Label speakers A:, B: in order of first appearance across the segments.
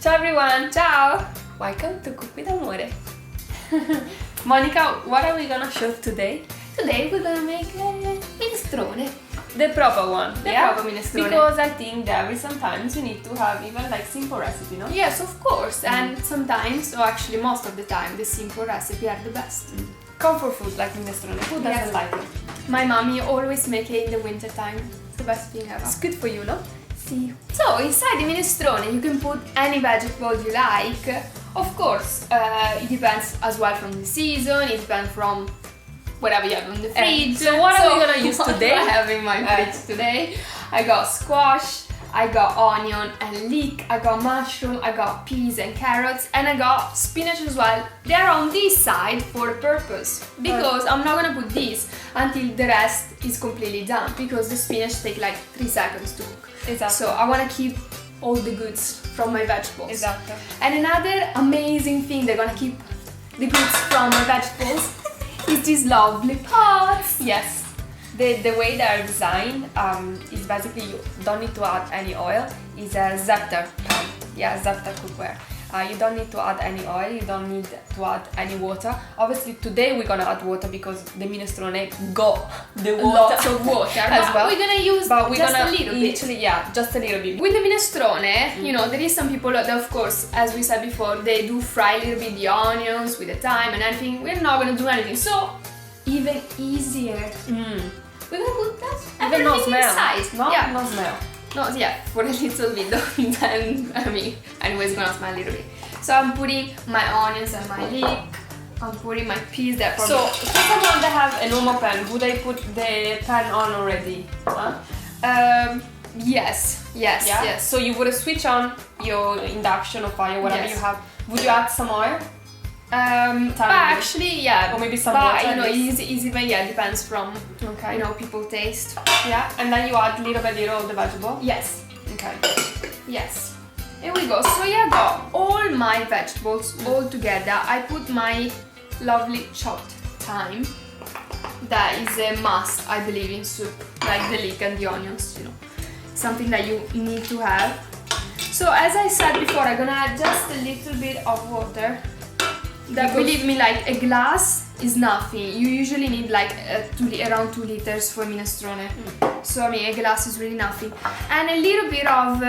A: Ciao everyone, ciao! Welcome to Cook with Amore. Monica, what are we gonna show today?
B: Today we're gonna make a minestrone.
A: The proper one.
B: The proper minestrone.
A: Because I think that sometimes you need to have even like simple recipe, no?
B: Yes, of course. And sometimes, or actually most of the time, the simple recipe are the best.
A: Comfort food like minestrone. Who doesn't like it?
B: My mommy always make it in the winter time. It's the best thing ever.
A: It's good for you, no?
B: Sì. So inside the minestrone you can put any vegetable you like. Of course, it depends as well from the season. It depends from whatever you have in the fridge.
A: So what are we gonna use today?
B: I have in my fridge today. I got squash, I got onion and leek, I got mushroom, I got peas and carrots, and I got spinach as well. They're on this side for a purpose, because I'm not gonna put these until the rest is completely done, because the spinach take like 3 seconds to cook.
A: Exactly.
B: So I wanna keep all the goods from my vegetables.
A: Exactly.
B: And another amazing thing they're gonna keep the goods from my vegetables is these lovely pots.
A: Yes. The way they are designed is basically you don't need to add any oil. It's a zephyr pan. Yeah, zephyr cookware. You don't need to add any oil, you don't need to add any water. Obviously today we're gonna add water because the minestrone got the water.
B: Lots of water
A: as well.
B: We're gonna use
A: but we're
B: just
A: gonna
B: a little bit.
A: Yeah, just a little bit.
B: With the minestrone, you know, there is some people that, of course, as we said before, they do fry a little bit the onions with the thyme and everything. We're not gonna do anything, so even easier. We're gonna put that
A: Even no smell.
B: inside.
A: No,
B: Yeah.
A: no smell.
B: No, yeah, for a little bit though, then, I mean, anyway, it's gonna smell a little bit. So I'm putting my onions and my leek, I'm putting my peas there for
A: So, for someone that have a normal pan, would I put the pan on already? Huh?
B: Yes, yes,
A: Yeah?
B: yes.
A: So you would switch on your induction or fire, whatever
B: Yes.
A: you have. Would you add some oil?
B: But actually, yeah,
A: Or maybe some
B: but,
A: water,
B: you know,
A: at least.
B: easy, but yeah, depends from,
A: Okay.
B: you know, people taste.
A: Yeah, and then you add little by little of the vegetable?
B: Yes.
A: Okay.
B: Yes. Here we go. So yeah, I got all my vegetables all together. I put my lovely chopped thyme. That is a must, I believe, in soup, like the leek and the onions, you know. Something that you need to have. So as I said before, I'm gonna add just a little bit of water. That, believe me, like a glass is nothing. You usually need like around 2 liters for minestrone. So I mean, a glass is really nothing. And a little bit of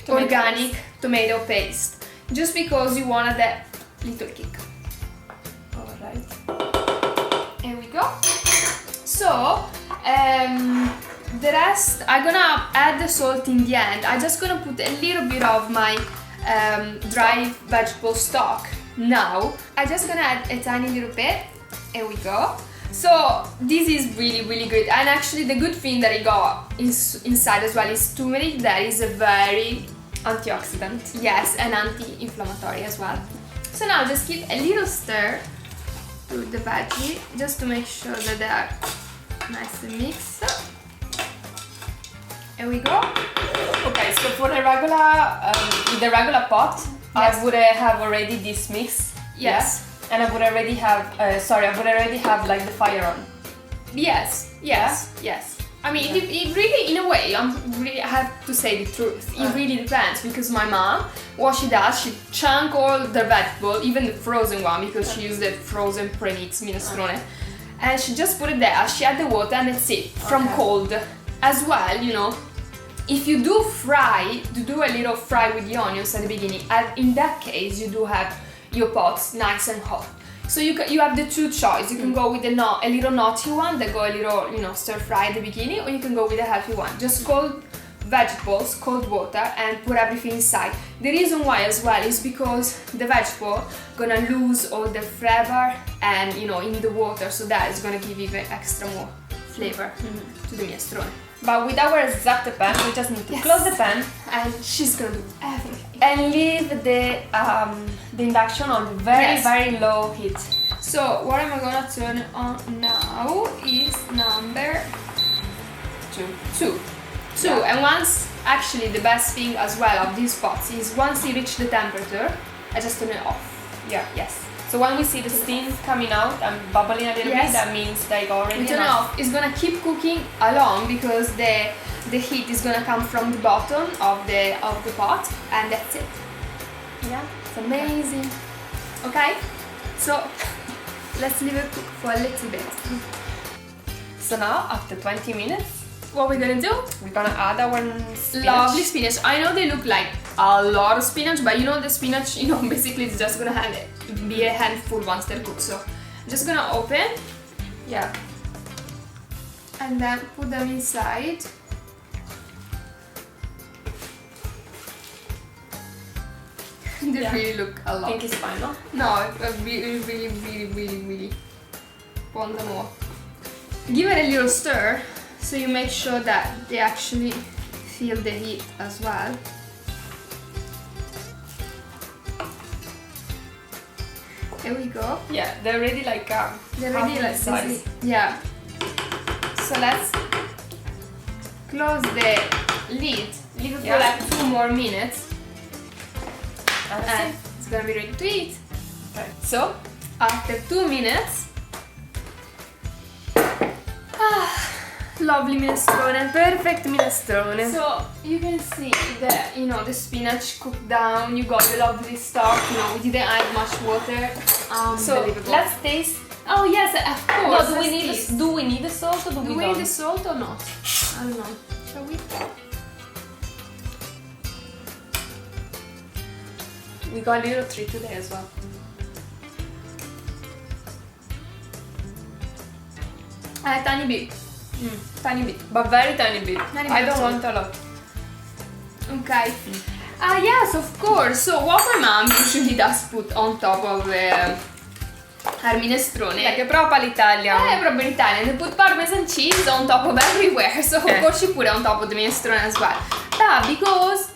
B: organic tomato paste, just because you want that little kick.
A: Alright.
B: Here we go. So the rest, I'm gonna add the salt in the end. I'm just gonna put a little bit of my dry vegetable stock now. I'm just gonna add a tiny little bit. Here we go. So this is really, really good. And actually the good thing that it got inside as well is turmeric. That is a very
A: Antioxidant.
B: yes, and anti-inflammatory as well. So now just give a little stir to the veggie, just to make sure that they are nice and mixed. Here we go.
A: Okay, so for the regular pot,
B: Yes.
A: I would have already this mix.
B: Yes.
A: Yeah? And I would already have, I would already have like the fire on.
B: Yes, yes, yes. I mean, it really, in a way, I have to say the truth. It really depends, because my mom, what she does, she chunk all the vegetable, even the frozen one, because she used the frozen premix minestrone, and she just put it there. She add the water, and that's it, from cold. As well, you know, if you do do a little fry with the onions at the beginning, and in that case, you do have your pots nice and hot. So you have the two choices. You can go with a little naughty one that go a little, you know, stir fry at the beginning, or you can go with a healthy one. Just cold vegetables, cold water, and put everything inside. The reason why as well is because the vegetable gonna lose all the flavor and, you know, in the water, so that is gonna give even extra more flavor to the minestrone.
A: But with our zephyr pan, we just need to close the pan
B: And she's gonna do everything.
A: and leave the induction on very low heat.
B: So what am I gonna turn on now is number 2.
A: Yeah.
B: And once, actually the best thing as well of these pots is once you reach the temperature, I just turn it off.
A: Yeah.
B: Yes.
A: So when we see the steam coming out and bubbling a little bit, that means they got already
B: We turn it
A: enough.
B: off. It's gonna keep cooking along because the heat is gonna come from the bottom of the pot, and that's it.
A: Yeah.
B: It's amazing. Okay, so let's leave it cook for a little bit.
A: So now, after 20 minutes,
B: What we're gonna do?
A: we're gonna add our spinach.
B: Lovely spinach. I know they look like a lot of spinach, but you know the spinach, you know, basically it's just gonna be a handful once they're cooked. So I'm just gonna open
A: Yeah.
B: and then put them inside. They
A: Yeah.
B: really look a
A: I
B: lot.
A: think it's fine, no?
B: No, I really want them all. Give it a little stir so you make sure that they actually feel the heat as well. There we go.
A: Yeah, they're already like
B: They're
A: half
B: ready
A: the
B: like
A: size.
B: this. Yeah. So let's close the lid. Leave it for
A: Yeah.
B: like 2 more minutes.
A: And
B: And it's gonna be ready to eat.
A: okay.
B: So, after 2 minutes, lovely minestrone, perfect minestrone. So you can see that, you know, the spinach cooked down. You got the lovely stock. You know, we didn't add much water.
A: So
B: Unbelievable.
A: let's taste.
B: Oh yes, of
A: No,
B: course.
A: do we
B: let's
A: need
B: taste.
A: do we need the salt or do
B: Do
A: we
B: we
A: don't?
B: need the salt or not? I don't know. Shall we?
A: We got a little treat today as well.
B: A tiny bit. Tiny bit.
A: But very tiny bit.
B: Tiny
A: I
B: bit
A: don't
B: of
A: want a lot.
B: Okay. Yes, of course. So what my mom usually does put on top of her minestrone.
A: Like proprio all'Italia.
B: Proprio in Italian. They put Parmesan cheese on top of everywhere. So of course she put it on top of the minestrone as well. But because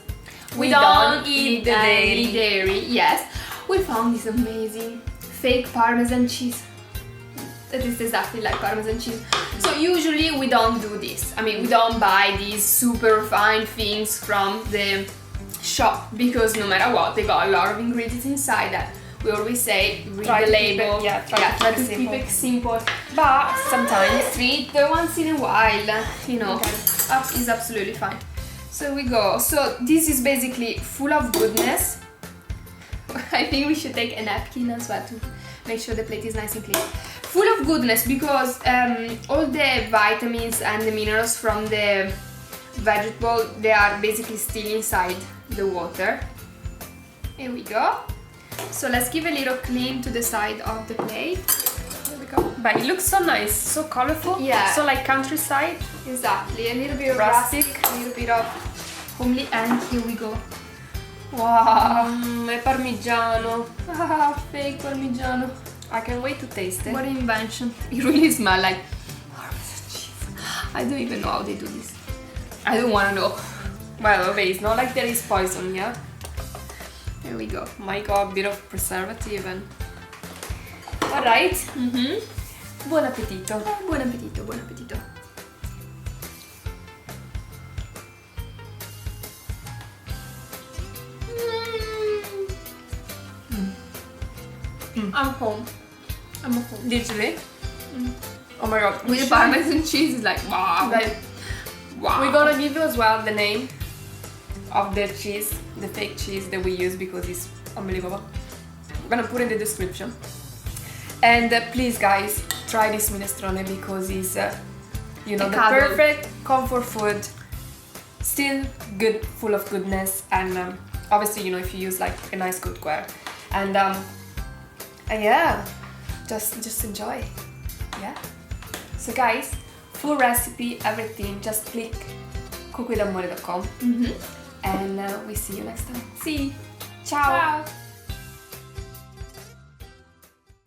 B: we don't eat any dairy, yes, we found this amazing fake Parmesan cheese. That is exactly like Parmesan cheese. So usually we don't do this. I mean, we don't buy these super refined things from the shop because no matter what, they got a lot of ingredients inside that we always say read
A: Try
B: the
A: to keep
B: label.
A: it- yeah, try to
B: try
A: keep
B: to
A: it
B: keep
A: simple.
B: it simple.
A: But sometimes
B: Treat once in a while, you know,
A: Okay.
B: is absolutely fine. So we go. So this is basically full of goodness. I think we should take a napkin as well to make sure the plate is nice and clean. Full of goodness because all the vitamins and the minerals from the vegetable, they are basically still inside the water. Here we go. So let's give a little clean to the side of the plate. There we go.
A: but it looks so nice, so colorful.
B: Yeah.
A: So like countryside.
B: Exactly, a little bit of
A: Rustic.
B: a little bit of homely, and here we go.
A: Wow, è parmigiano.
B: Ah, fake parmigiano.
A: I can't wait to taste it.
B: What an invention. It really smells like Parmesan cheese. I don't even know how they do this. I don't want to know.
A: Well, okay, it's not like there is poison, yeah?
B: Here we go.
A: Might got a bit of preservative and... Alright, buon appetito.
B: Buon appetito, buon appetito. I'm home. I'm home.
A: Literally? Oh my god.
B: With the Parmesan cheese, it's like wow.
A: Like,
B: Wow.
A: we're gonna give you as well the name of the cheese, the fake cheese that we use because it's unbelievable. I'm gonna put in the description. And please guys, try this minestrone because it's, you know,
B: A
A: the
B: cuddle.
A: perfect comfort food. Still good, full of goodness, and obviously, you know, if you use like a nice cookware. And yeah, just enjoy. Yeah. So guys, full recipe, everything, just click cookwithamore.com and we see you next time. See. Ciao.
B: Ciao.